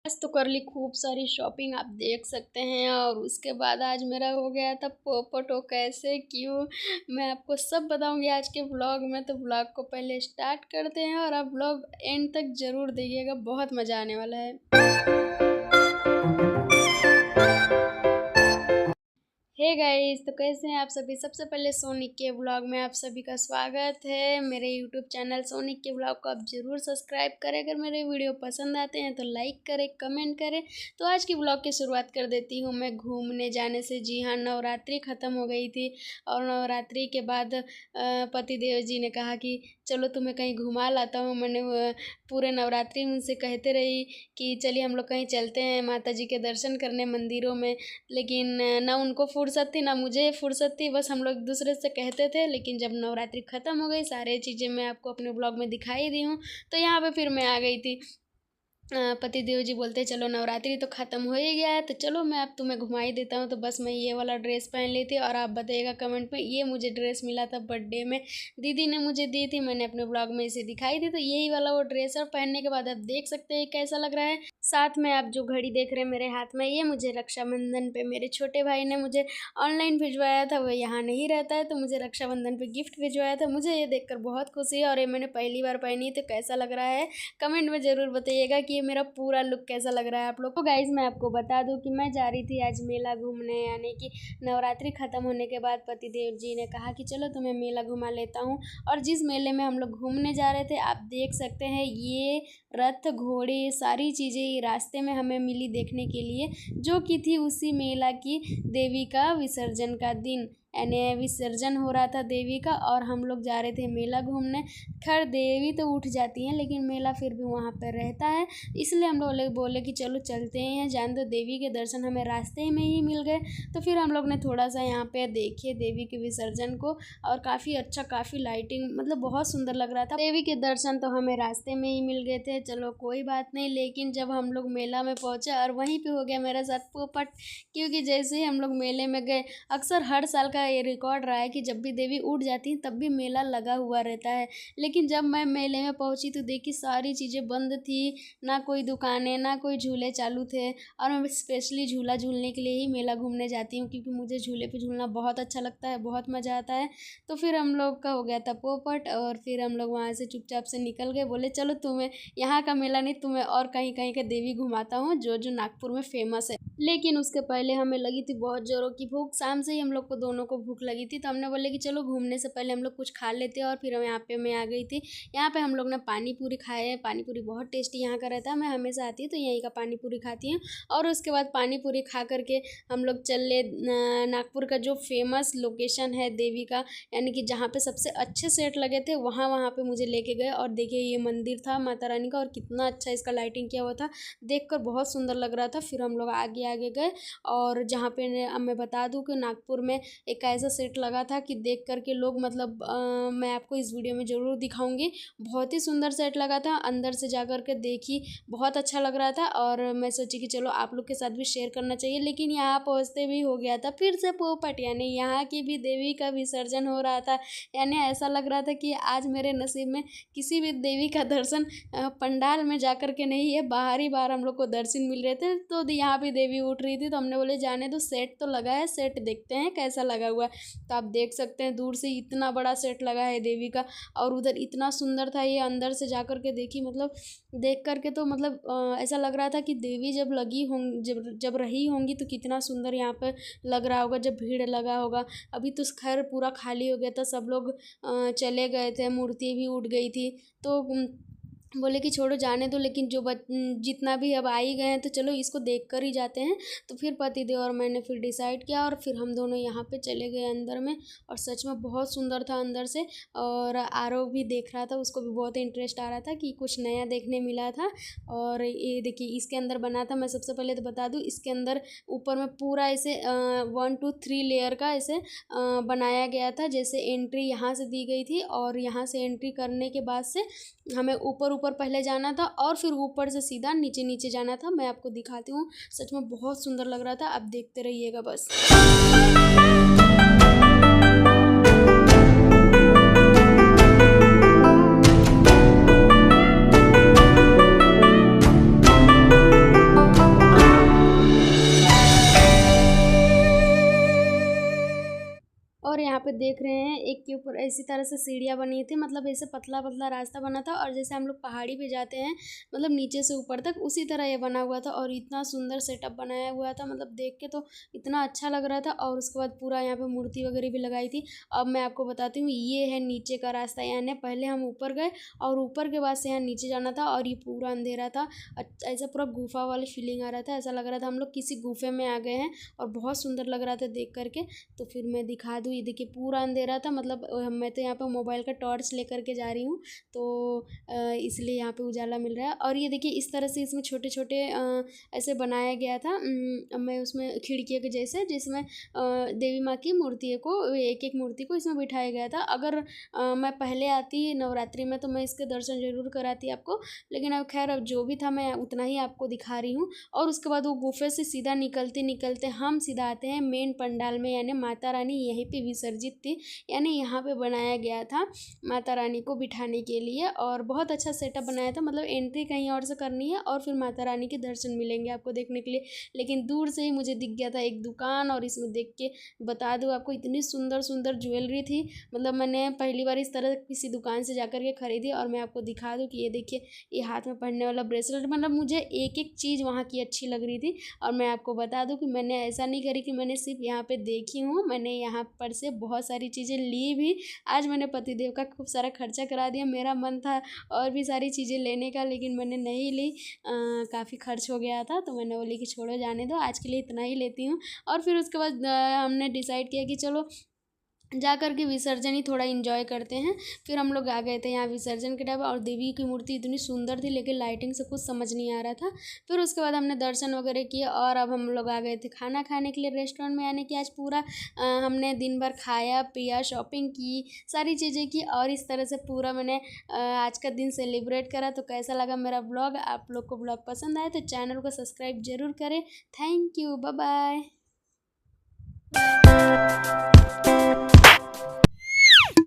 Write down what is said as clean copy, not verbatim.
आज तो कर ली खूब सारी शॉपिंग, आप देख सकते हैं। और उसके बाद आज मेरा हो गया था पोपट। हो कैसे क्यों, मैं आपको सब बताऊंगी आज के व्लॉग में। तो व्लॉग को पहले स्टार्ट करते हैं और आप व्लॉग एंड तक ज़रूर देखिएगा, बहुत मज़ा आने वाला है। हे गाइस, तो कैसे हैं आप सभी। सबसे पहले सोनिक के व्लॉग में आप सभी का स्वागत है। मेरे यूट्यूब चैनल सोनिक के व्लॉग को आप ज़रूर सब्सक्राइब करें। अगर मेरे वीडियो पसंद आते हैं तो लाइक करें, कमेंट करें। तो आज की व्लॉग की शुरुआत कर देती हूँ मैं घूमने जाने से। जी हाँ, नवरात्रि ख़त्म हो गई थी और नवरात्रि के बाद पतिदेव जी ने कहा कि चलो तुम्हें कहीं घुमा लाता हूँ। मैंने पूरे नवरात्रि में उनसे कहते रही कि चलिए हम लोग कहीं चलते हैं माता जी के दर्शन करने मंदिरों में। लेकिन ना उनको फुर्सत थी ना मुझे फुर्सत थी, बस हम लोग एक दूसरे से कहते थे। लेकिन जब नवरात्रि ख़त्म हो गई, सारे चीज़ें मैं आपको अपने ब्लॉग में दिखाई दी हूँ। तो यहाँ पे फिर मैं आ गई थी। पतिदेव जी बोलते चलो नवरात्रि तो ख़त्म हो ही गया है, तो चलो मैं अब तुम्हें घुमा ही देता हूँ। तो बस मैं ये वाला ड्रेस पहन ली थी और आप बताइएगा कमेंट में। ये मुझे ड्रेस मिला था बर्थडे में, दीदी ने मुझे दी थी, मैंने अपने ब्लॉग में इसे दिखाई थी। तो यही वाला वो ड्रेस है और पहनने के बाद आप देख सकते हैं कैसा लग रहा है। साथ में आप जो घड़ी देख रहे हैं मेरे हाथ में, ये मुझे रक्षाबंधन पे मेरे छोटे भाई ने मुझे ऑनलाइन भिजवाया था। वो यहाँ नहीं रहता है तो मुझे रक्षाबंधन पे गिफ्ट भिजवाया था। मुझे ये देखकर बहुत खुशी है और ये मैंने पहली बार पहनी है। तो कैसा लग रहा है कमेंट में ज़रूर बताइएगा कि ये मेरा पूरा लुक कैसा लग रहा है आप लोग को। गाइज मैं आपको बता दूं कि मैं जा रही थी आज मेला घूमने, यानी कि नवरात्रि ख़त्म होने के बाद पतिदेव जी ने कहा कि चलो तुम्हें मेला घुमा लेता हूँ। और जिस मेले में हम लोग घूमने जा रहे थे आप देख सकते हैं, ये रथ घोड़े सारी चीज़ें रास्ते में हमें मिली देखने के लिए, जो कि थी उसी मेला की देवी का विसर्जन का दिन। यानी विसर्जन हो रहा था देवी का और हम लोग जा रहे थे मेला घूमने। खैर देवी तो उठ जाती हैं लेकिन मेला फिर भी वहाँ पर रहता है, इसलिए हम लोग बोले कि चलो चलते हैं। जान दो देवी के दर्शन हमें रास्ते में ही मिल गए। तो फिर हम लोग ने थोड़ा सा यहाँ पे देखे देवी के विसर्जन को और काफ़ी अच्छा, काफ़ी लाइटिंग, मतलब बहुत सुंदर लग रहा था। देवी के दर्शन तो हमें रास्ते में ही मिल गए थे, चलो कोई बात नहीं। लेकिन जब हम लोग मेला में पहुँचे और वहीं पर हो गया मेरे साथ पोपट, क्योंकि जैसे ही हम लोग मेले में गए, अक्सर हर साल का ये रिकॉर्ड रहा है कि जब भी देवी उठ जाती तब भी मेला लगा हुआ रहता है। लेकिन जब मैं मेले में पहुंची तो देखी सारी चीज़ें बंद थी, ना कोई दुकानें ना कोई झूले चालू थे। और मैं स्पेशली झूला झूलने के लिए ही मेला घूमने जाती हूँ, क्योंकि मुझे झूले पे झूलना बहुत अच्छा लगता है, बहुत मज़ा आता है। तो फिर हम लोग का हो गया था पोपट और फिर हम लोग वहाँ से चुपचाप से निकल गए। बोले चलो तुम्हें यहाँ का मेला नहीं, तुम्हें और कहीं कहीं का देवी घुमाता हूँ जो जो नागपुर में फेमस है। लेकिन उसके पहले हमें लगी थी बहुत ज़ोरों की भूख। शाम से ही हम लोग को दोनों को भूख लगी थी, तो हमने बोले कि चलो घूमने से पहले हम लोग कुछ खा लेते हैं। और फिर हम यहाँ पे मैं आ गई थी। यहाँ पे हम लोग ने पानी पूरी खाए हैं। पानी पूरी बहुत टेस्टी यहाँ का रहता है, मैं हमेशा आती हूँ तो यहीं का पानी पूरी खाती हूँ। और उसके बाद पानी पूरी खा करके हम लोग चले नागपुर का जो फेमस लोकेशन है देवी का, यानी कि जहाँ पे सबसे अच्छे सेट लगे थे वहाँ पे मुझे लेके गए। और देखिए ये मंदिर था माता रानी का और कितना अच्छा इसका लाइटिंग किया हुआ था, देखकर बहुत सुंदर लग रहा था। फिर हम लोग आगे आगे गए और जहाँ पे अब मैं बता दूँ कि नागपुर में एक ऐसा सेट लगा था कि देख करके लोग, मतलब मैं आपको इस वीडियो में ज़रूर दिखाऊंगी। बहुत ही सुंदर सेट लगा था, अंदर से जा कर के देखी, बहुत अच्छा लग रहा था। और मैं सोची कि चलो आप लोग के साथ भी शेयर करना चाहिए। लेकिन यहाँ पहुँचते भी हो गया था फिर से पोपट, यानी यहाँ की भी देवी का विसर्जन हो रहा था। यानी ऐसा लग रहा था कि आज मेरे नसीब में किसी भी देवी का दर्शन पंडाल में जा कर के नहीं है, बाहर ही बाहर हम लोग को दर्शन मिल रहे थे। तो यहाँ भी देवी उठ रही थी, तो हमने बोले जाने दो, सेट तो लगा है, सेट देखते हैं कैसा लगा हुआ है। तो आप देख सकते हैं दूर से इतना बड़ा सेट लगा है देवी का, और उधर इतना सुंदर था। ये अंदर से जा कर के देखी, मतलब देख कर के तो मतलब ऐसा लग रहा था कि देवी जब लगी होंगी, जब रही होंगी तो कितना सुंदर यहाँ पर लग रहा होगा जब भीड़ लगा होगा। अभी तो खैर पूरा खाली हो गया था, सब लोग चले गए थे, मूर्ति भी उठ गई थी। तो बोले कि छोड़ो जाने दो, लेकिन जो जितना भी अब आ ही गए हैं तो चलो इसको देख कर ही जाते हैं। तो फिर पतिदेव और मैंने फिर डिसाइड किया और फिर हम दोनों यहाँ पे चले गए अंदर में। और सच में बहुत सुंदर था अंदर से। और आरोग भी देख रहा था, उसको भी बहुत इंटरेस्ट आ रहा था कि कुछ नया देखने मिला था। और ये देखिए इसके अंदर बना था, मैं सबसे पहले तो बता दूँ, इसके अंदर ऊपर में पूरा ऐसे 1 2 3 लेयर का ऐसे बनाया गया था। जैसे एंट्री यहाँ से दी गई थी और यहाँ से एंट्री करने के बाद से हमें ऊपर ऊपर पहले जाना था और फिर ऊपर से सीधा नीचे नीचे जाना था। मैं आपको दिखाती हूँ, सच में बहुत सुंदर लग रहा था, आप देखते रहिएगा बस। पे देख रहे हैं एक के ऊपर इसी तरह से सीढ़ियाँ बनी थी, मतलब ऐसे पतला पतला रास्ता बना था और जैसे हम लोग पहाड़ी पे जाते हैं मतलब नीचे से ऊपर तक उसी तरह ये बना हुआ था और इतना सुंदर सेटअप बनाया हुआ था, मतलब देख के तो इतना अच्छा लग रहा था। और उसके बाद पूरा यहाँ पे मूर्ति वगैरह भी लगाई थी। अब मैं आपको बताती हूँ, ये है नीचे का रास्ता, यानी पहले हम ऊपर गए और ऊपर के बाद से यहाँ नीचे जाना था और ये पूरा अंधेरा था। ऐसा पूरा गुफा वाली फीलिंग आ रहा था, ऐसा लग रहा था हम लोग किसी गुफे में आ गए हैं और बहुत सुंदर लग रहा था देख करके। तो फिर मैं दिखा दूँ, ये देखिए पूरा अंधेरा था, मतलब मैं तो यहाँ पे मोबाइल का टॉर्च लेकर के जा रही हूँ तो इसलिए यहाँ पे उजाला मिल रहा है। और ये देखिए इस तरह से इसमें छोटे छोटे ऐसे बनाया गया था, मैं उसमें खिड़कियों के जैसे जिसमें देवी माँ की मूर्ति को एक एक मूर्ति को इसमें बिठाया गया था। अगर मैं पहले आती नवरात्रि में तो मैं इसके दर्शन जरूर कराती आपको, लेकिन अब खैर अब जो भी था मैं उतना ही आपको दिखा रही हूँ। और उसके बाद वो गुफे से सीधा निकलते निकलते हम सीधा आते हैं मेन पंडाल में, यानी माता रानी यहीं पे विसर्जित थी, यानी यहाँ पे बनाया गया था माता रानी को बिठाने के लिए। और बहुत अच्छा सेटअप बनाया था, मतलब एंट्री कहीं और से करनी है और फिर माता रानी के दर्शन मिलेंगे आपको देखने के लिए। लेकिन दूर से ही मुझे दिख गया था एक दुकान, और इसमें देख के बता दूँ आपको इतनी सुंदर सुंदर ज्वेलरी थी, मतलब मैंने पहली बार इस तरह किसी दुकान से जाकर के खरीदी। और मैं आपको दिखा दूँ कि ये देखिए ये हाथ में पहनने वाला ब्रेसलेट, मतलब मुझे एक एक चीज़ वहाँ की अच्छी लग रही थी। और मैं आपको बता दूँ कि मैंने ऐसा नहीं करी कि मैंने सिर्फ यहाँ पे देखी हूँ, मैंने यहाँ पर से बहुत सारी चीज़ें ली भी। आज मैंने पतिदेव का खूब सारा खर्चा करा दिया, मेरा मन था और भी सारी चीज़ें लेने का लेकिन मैंने नहीं ली, काफ़ी खर्च हो गया था तो मैंने बोली कि छोड़ो जाने दो, आज के लिए इतना ही लेती हूँ। और फिर उसके बाद हमने डिसाइड किया कि चलो जा कर के विसर्जन ही थोड़ा इन्जॉय करते हैं। फिर हम लोग आ गए थे यहाँ विसर्जन के टाइम, और देवी की मूर्ति इतनी सुंदर थी लेकिन लाइटिंग से कुछ समझ नहीं आ रहा था। फिर उसके बाद हमने दर्शन वगैरह किए और अब हम लोग आ गए थे खाना खाने के लिए रेस्टोरेंट में, यानी कि आज पूरा हमने दिन भर खाया पिया शॉपिंग की सारी चीज़ें की और इस तरह से पूरा मैंने आज का दिन सेलिब्रेट करा। तो कैसा लगा मेरा ब्लॉग, आप लोग को ब्लॉग पसंद आए तो चैनल को सब्सक्राइब जरूर करें। Thank you, bye bye.